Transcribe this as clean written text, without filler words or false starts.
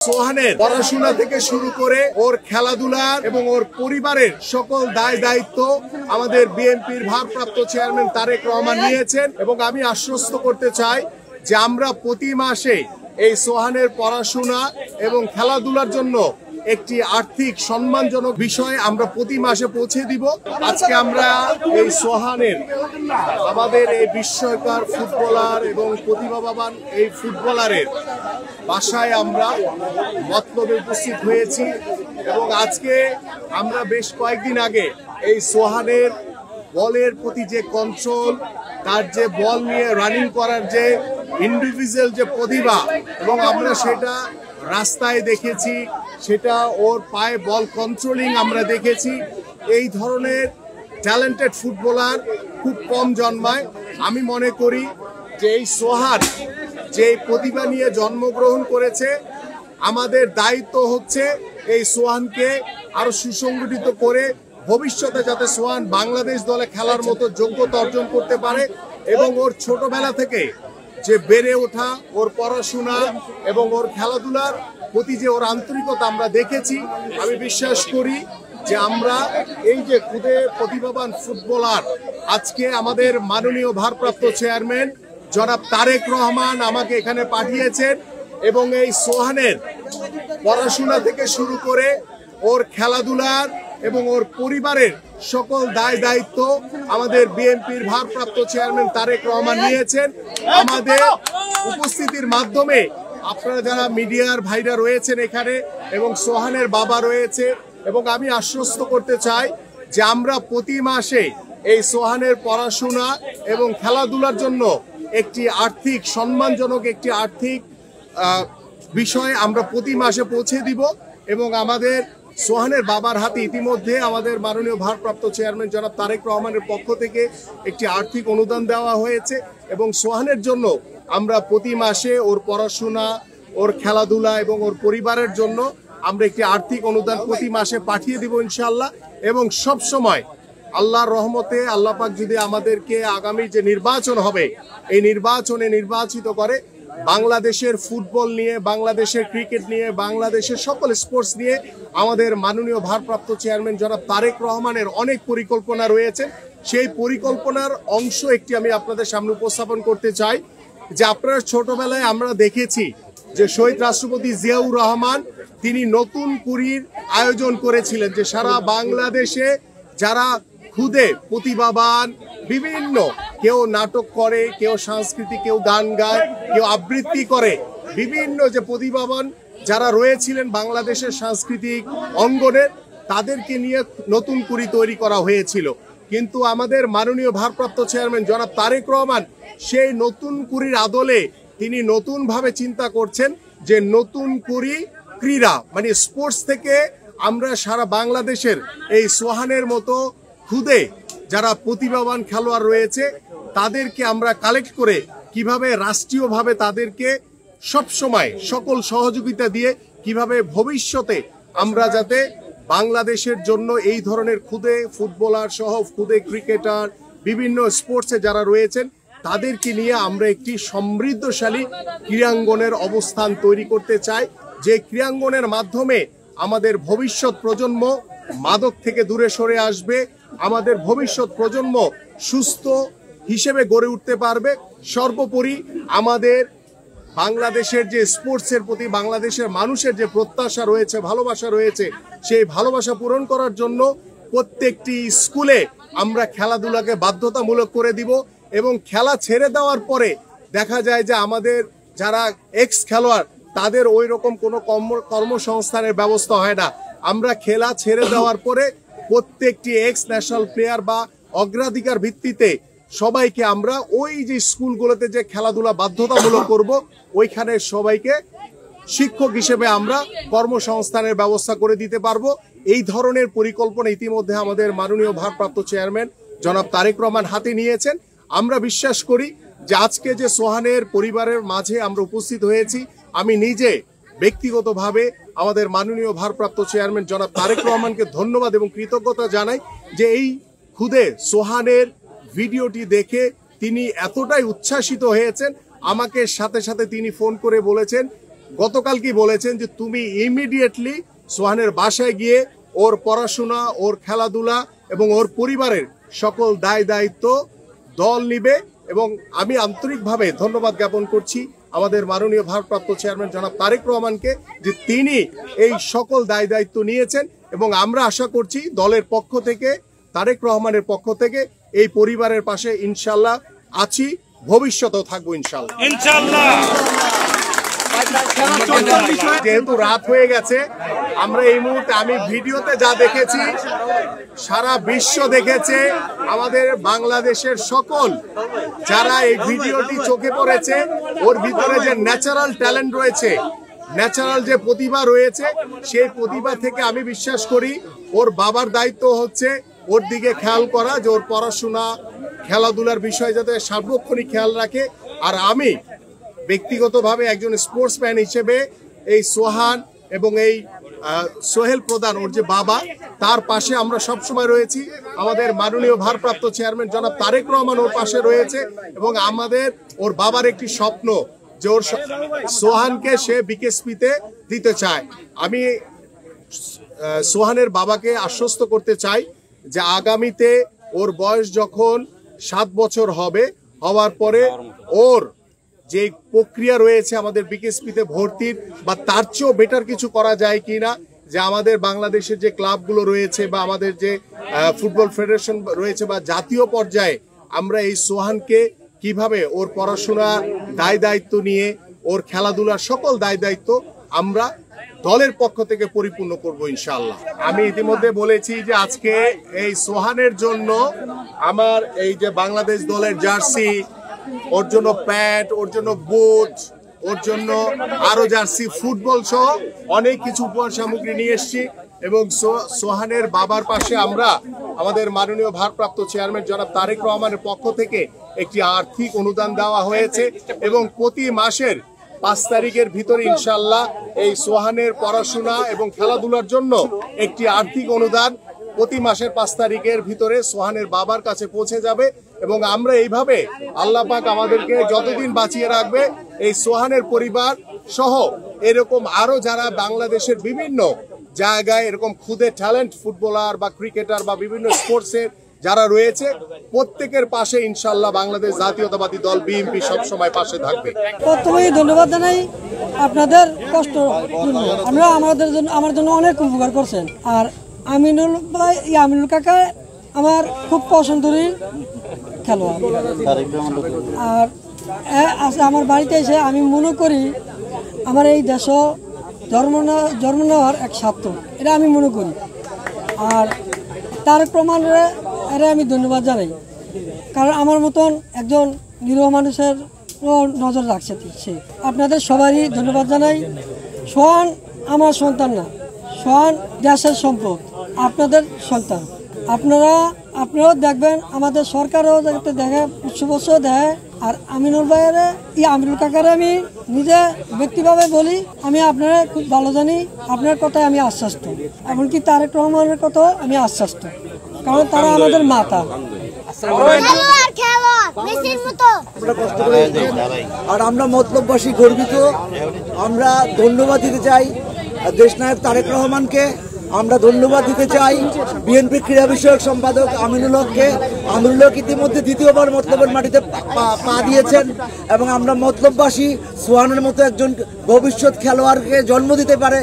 সোহানের পড়াশোনা থেকে শুরু করে ওর খেলাধুলার এবং ওর পরিবারের সকল দায় দায়িত্ব আমাদের বিএনপির ভারপ্রাপ্ত চেয়ারম্যান তারেক রহমান নিয়েছেন এবং আমি আশ্বস্ত করতে চাই যে আমরা প্রতি মাসে এই সোহানের পড়াশোনা এবং খেলাধুলার জন্য একটি আর্থিক সম্মানজনক বিষয় আমরা প্রতি মাসে পৌঁছে দিব। আজকে আমরা এই সোহানের আমাদের এই বিস্ময়কর ফুটবলার এবং প্রতিভাবান এই ফুটবলারের বাসায় আমরা মতলবে উপস্থিত হয়েছি এবং আজকে আমরা বেশ কয়েকদিন আগে এই সোহানের বলের প্রতি যে কন্ট্রোল, তার যে বল নিয়ে রানিং করার যে ইন্ডিভিজুয়াল যে প্রতিভা এবং আমরা সেটা রাস্তায় দেখেছি, সেটা ওর পায়ে বল কন্ট্রোলিং আমরা দেখেছি। এই ধরনের ট্যালেন্টেড ফুটবলার খুব কম জন্মায়। আমি মনে করি যে এই সোহান যে প্রতিভা নিয়ে জন্মগ্রহণ করেছে, আমাদের দায়িত্ব হচ্ছে এই সোহানকে আরো সুসংগঠিত করে ভবিষ্যতে যাতে সোহান বাংলাদেশ দলে খেলার মতো যোগ্যতা অর্জন করতে পারে এবং ওর ছোটবেলা থেকে যে বেড়ে ওঠা, ওর পড়াশোনা এবং ওর খেলাধুলার প্রতি যে ওর আন্তরিকতা আমরা দেখেছি, আমি বিশ্বাস করি যে আমরা এই যে খুদে প্রতিভাবান ফুটবলার আজকে আমাদের মাননীয় ভারপ্রাপ্ত চেয়ারম্যান জনাব তারেক রহমান আমাকে এখানে পাঠিয়েছেন এবং এই সোহানের পড়াশোনা থেকে শুরু করে ওর খেলাধুলার এবং ওর পরিবারের সকল দায় দায়িত্ব আমাদের বিএনপির ভারপ্রাপ্ত চেয়ারম্যান তারেক রহমান নিয়েছেন। আমাদের উপস্থিতির মাধ্যমে আপনারা যারা মিডিয়ার ভাইরা রয়েছেন এখানে এবং সোহানের বাবা রয়েছে এবং আমি আশ্বস্ত করতে চাই যে আমরা প্রতি মাসে এই সোহানের পড়াশোনা এবং খেলাধুলার জন্য একটি আর্থিক সম্মানজনক একটি আর্থিক বিষয় আমরা প্রতি মাসে পৌঁছে দিব এবং আমাদের সোহানের বাবার হাতে ইতিমধ্যে আমাদের মাননীয় ভারপ্রাপ্ত চেয়ারম্যান জনাব তারেক রহমানের পক্ষ থেকে একটি আর্থিক অনুদান দেওয়া হয়েছে এবং সোহানের জন্য আমরা প্রতি মাসে ওর পড়াশোনা, ওর খেলাধুলা এবং ওর পরিবারের জন্য আমরা একটি আর্থিক অনুদান প্রতি মাসে পাঠিয়ে দিব ইনশাআল্লাহ। এবং সব সময় আল্লাহর রহমতে আল্লাহ পাক যদি আমাদেরকে আগামী যে নির্বাচন হবে এই নির্বাচনে নির্বাচিত করে, বাংলাদেশের ফুটবল নিয়ে, বাংলাদেশের ক্রিকেট নিয়ে, বাংলাদেশের সকল স্পোর্টস নিয়ে আমাদের মাননীয় ভারপ্রাপ্ত চেয়ারম্যান জনাব তারেক রহমানের অনেক পরিকল্পনা রয়েছে। সেই পরিকল্পনার অংশ একটি আমি আপনাদের সামনে উপস্থাপন করতে চাই যে আপনারা ছোটবেলায় আমরা দেখেছি যে শহীদ রাষ্ট্রপতি জিয়াউর রহমান তিনি নতুন কুড়ির আয়োজন করেছিলেন যে সারা বাংলাদেশে যারা খুদে প্রতিভাবান, বিভিন্ন কেউ নাটক করে, কেউ সাংস্কৃতিক, কেউ গান গায়, কেউ আবৃত্তি করে, বিভিন্ন যে প্রতিভাবান যারা রয়েছিলেন বাংলাদেশের সাংস্কৃতিক অঙ্গনের, তাদেরকে নিয়ে নতুন কুড়ি তৈরি করা হয়েছিল। কিন্তু আমাদের মাননীয় ভারপ্রাপ্ত চেয়ারম্যান জনাব তারেক রহমান সেই নতুন কুড়ির আদলে তিনি নতুনভাবে চিন্তা করছেন যে নতুন কুড়ি ক্রীড়া মানে স্পোর্টস থেকে আমরা সারা বাংলাদেশের এই সোহানের মতো খুদে যারা প্রতিভাবান খেলোয়াড় রয়েছে তাদেরকে আমরা কালেক্ট করে কিভাবে রাষ্ট্রীয়ভাবে তাদেরকে সব সময় সকল সহযোগিতা দিয়ে কিভাবে ভবিষ্যতে আমরা যাতে বাংলাদেশের জন্য এই ধরনের খুদে ফুটবলার সহ খুদে ক্রিকেটার বিভিন্ন স্পোর্টসে যারা রয়েছেন তাদেরকে নিয়ে আমরা একটি সমৃদ্ধশালী ক্রীড়াঙ্গনের অবস্থান তৈরি করতে চাই, যে ক্রীড়াঙ্গনের মাধ্যমে আমাদের ভবিষ্যৎ প্রজন্ম মাদক থেকে দূরে সরে আসবে, আমাদের ভবিষ্যৎ প্রজন্ম সুস্থ হিসেবে গড়ে উঠতে পারবে। সর্বোপরি আমাদের বাংলাদেশের যে স্পোর্টসের প্রতি বাংলাদেশের মানুষের যে প্রত্যাশা রয়েছে, ভালোবাসা রয়েছে, সেই ভালোবাসা পূরণ করার জন্য প্রত্যেকটি স্কুলে আমরা খেলাধুলাকে বাধ্যতামূলক করে দিব এবং খেলা ছেড়ে দেওয়ার পরে দেখা যায় যে আমাদের যারা এক্স খেলোয়াড় তাদের ওই রকম কোনো কর্মসংস্থানের ব্যবস্থা হয় না। আমরা খেলা ছেড়ে দেওয়ার পরে প্রত্যেকটি এক্স ন্যাশনাল প্লেয়ার বা অগ্রাধিকার ভিত্তিতে সবাইকে আমরা ওই যে স্কুলগুলোতে যে খেলাধুলা বাধ্যতামূলক করব ওইখানে সবাইকে শিক্ষক হিসেবে আমরা কর্মসংস্থানের ব্যবস্থা করে দিতে পারবো। এই ধরনের পরিকল্পনা ইতিমধ্যে আমাদের মাননীয় ভারপ্রাপ্ত চেয়ারম্যান জনাব তারেক রহমান হাতে নিয়েছেন। আমরা বিশ্বাস করি যে আজকে যে সোহানের পরিবারের মাঝে আমরা উপস্থিত হয়েছি, আমি নিজে ব্যক্তিগতভাবে আমাদের মাননীয় ভারপ্রাপ্ত চেয়ারম্যান জনাব তারেক রহমানকে ধন্যবাদ এবং কৃতজ্ঞতা জানাই যে এই খুদে সোহানের ভিডিওটি দেখে তিনি এতটাই উচ্ছ্বাসিত হয়েছেন, আমাকে সাথে সাথে তিনি ফোন করে বলেছেন গতকাল কি বলেছেন যে তুমি ইমিডিয়েটলি সোহানের বাসায় গিয়ে ওর পড়াশোনা, ওর খেলাধুলা এবং ওর পরিবারের সকল দায় দায়িত্ব দল নিবে। এবং আমি আন্তরিকভাবে ধন্যবাদ জ্ঞাপন করছি আমাদের মাননীয় ভারপ্রাপ্ত চেয়ারম্যান জনাব তারেক রহমানকে, যে তিনি এই সকল দায় দায়িত্ব নিয়েছেন। এবং আমরা আশা করছি দলের পক্ষ থেকে, তারেক রহমানের পক্ষ থেকে এই পরিবারের পাশে ইনশাল্লাহ আছি, ভবিষ্যতেও থাকবো ইনশাল্লাহ। যেহেতু রাত হয়ে গেছে, আমরা এই মুহূর্তে, আমি ভিডিওতে যা দেখেছি সারা বিশ্ব দেখেছে, আমাদের বাংলাদেশের সকল যারা এই ভিডিওটি চোখে পড়েছে, ওর ভিতরে যে ন্যাচারাল ট্যালেন্ট রয়েছে, ন্যাচারাল যে প্রতিভা রয়েছে, সেই প্রতিভা থেকে আমি বিশ্বাস করি ওর বাবার দায়িত্ব হচ্ছে ওর দিকে খেয়াল করা, যে ওর পড়াশোনা, খেলাধুলার বিষয়ে যাতে সার্বক্ষণিক খেয়াল রাখে। আর আমি ব্যক্তিগতভাবে একজন স্পোর্টসম্যান হিসেবে এই সোহান এবং এই সোহেল প্রধান, ওর যে বাবা, তার পাশে আমরা সবসময় রয়েছি। আমাদের মাননীয় ভারপ্রাপ্ত চেয়ারম্যান জনাব তারেক রহমান ওর পাশে রয়েছে। এবং আমাদের ওর বাবার একটি স্বপ্ন যে ওর সোহানকে সে বিকেএসপিতে দিতে চায়। আমি সোহানের বাবাকে আশ্বস্ত করতে চাই যে আগামীতে ওর বয়স যখন 7 বছর হবে, হওয়ার পরে ওর যে প্রক্রিয়া রয়েছে আমাদের বিকেএসপিতে ভর্তির, বা তার চেয়েও বেটার কিছু করা যায় কিনা, যে আমাদের বাংলাদেশের যে ক্লাবগুলো রয়েছে বা আমাদের যে ফুটবল ফেডারেশন রয়েছে বা জাতীয় পর্যায়ে আমরা এই সোহানকে কিভাবে ওর পড়াশোনার দায় দায়িত্ব নিয়ে ওর খেলাধুলার সকল দায় দায়িত্ব আমরা দলের পক্ষ থেকে পরিপূর্ণ করব ইনশাআল্লাহ। আমি ইতিমধ্যে বলেছি যে আজকে এই সোহানের জন্য আমার এই যে বাংলাদেশ দলের জার্সি, ওর জন্য প্যান্ট, ওর জন্য বুট, ওর জন্য আরো জার্সি, ফুটবল সহ অনেক কিছু উপহার সামগ্রী নিয়ে এসেছি। এবং সোহানের বাবার পাশে আমরা আমাদের মাননীয় ভারপ্রাপ্ত চেয়ারম্যান জনাব তারেক রহমানের পক্ষ থেকে একটি আর্থিক অনুদান দেওয়া হয়েছে। এবং প্রতি মাসের 5 তারিখের ভিতরে ইনশাআল্লাহ এই সোহানের পড়াশোনা এবং খেলাধুলার জন্য একটি আর্থিক অনুদান প্রতি মাসের 5 তারিখের ভিতরে সোহানের বাবার কাছে পৌঁছে যাবে। এবং আমরা এইভাবে আল্লাহ পাক আমাদেরকে যতদিন বাঁচিয়ে রাখবে, এই সোহানের পরিবার সহ এরকম আরো যারা বাংলাদেশের বিভিন্ন জায়গায় এরকম খুদে ট্যালেন্ট ফুটবলার বা ক্রিকেটার বা বিভিন্ন স্পোর্টসের যারা রয়েছে, প্রত্যেকের পাশে ইনশাআল্লাহ বাংলাদেশ জাতীয়তাবাদী দল বিএনপি সবসময় পাশে থাকবে। প্রথমেই ধন্যবাদ জানাই আপনাদের কষ্ট, আমরা আমার জন্য অনেক উপকার করছেন। আর আমিনুল ভাই, আমিনুল কাকা আমার খুব পছন্দের খেলোয়াড়। আর আমার বাড়িতে এসে আমি মনে করি আমার এই দেশ জন্ম নেওয়ার এক স্বার্থ, এটা আমি মনে করি। আর তার প্রমাণে এরা আমি ধন্যবাদ জানাই, কারণ আমার মতন একজন নিরীহ মানুষের নজর রাখছে সে। আপনাদের সবারই ধন্যবাদ জানাই। সোহান আমার সন্তান না, সোহান দেশের সম্পদ, আপনাদের সন্তান। আপনারাও দেখবেন, আমাদের সরকারও যাতে দেখে, উৎসব দেখে। আর আমিনুল ভাইয়ের, আমিনুল কাকারে আমি নিজে ব্যক্তিভাবে বলি, আমি আপনারা খুব ভালো জানি, আপনার কথায় আমি আশ্বাস্ত। এমনকি তারেক রহমানের কথাও আমি আশ্বাস্ত, কারণ তারা আমাদের মাতা। আর আমরা মতলববাসী গর্বিত। আমরা ধন্যবাদ দিতে চাই দেশনায়ক তারেক রহমানকে, আমরা ধন্যবাদ দিতে চাই বিএনপি ক্রীড়া বিষয়ক সম্পাদক আমিনুল হককে। আমিনুল হক ইতিমধ্যে দ্বিতীয়বার মতলবের মাটিতে পা দিয়েছেন এবং আমরা মতলববাসী সোহানের মতো একজন ভবিষ্যৎ খেলোয়াড়কে জন্ম দিতে পারে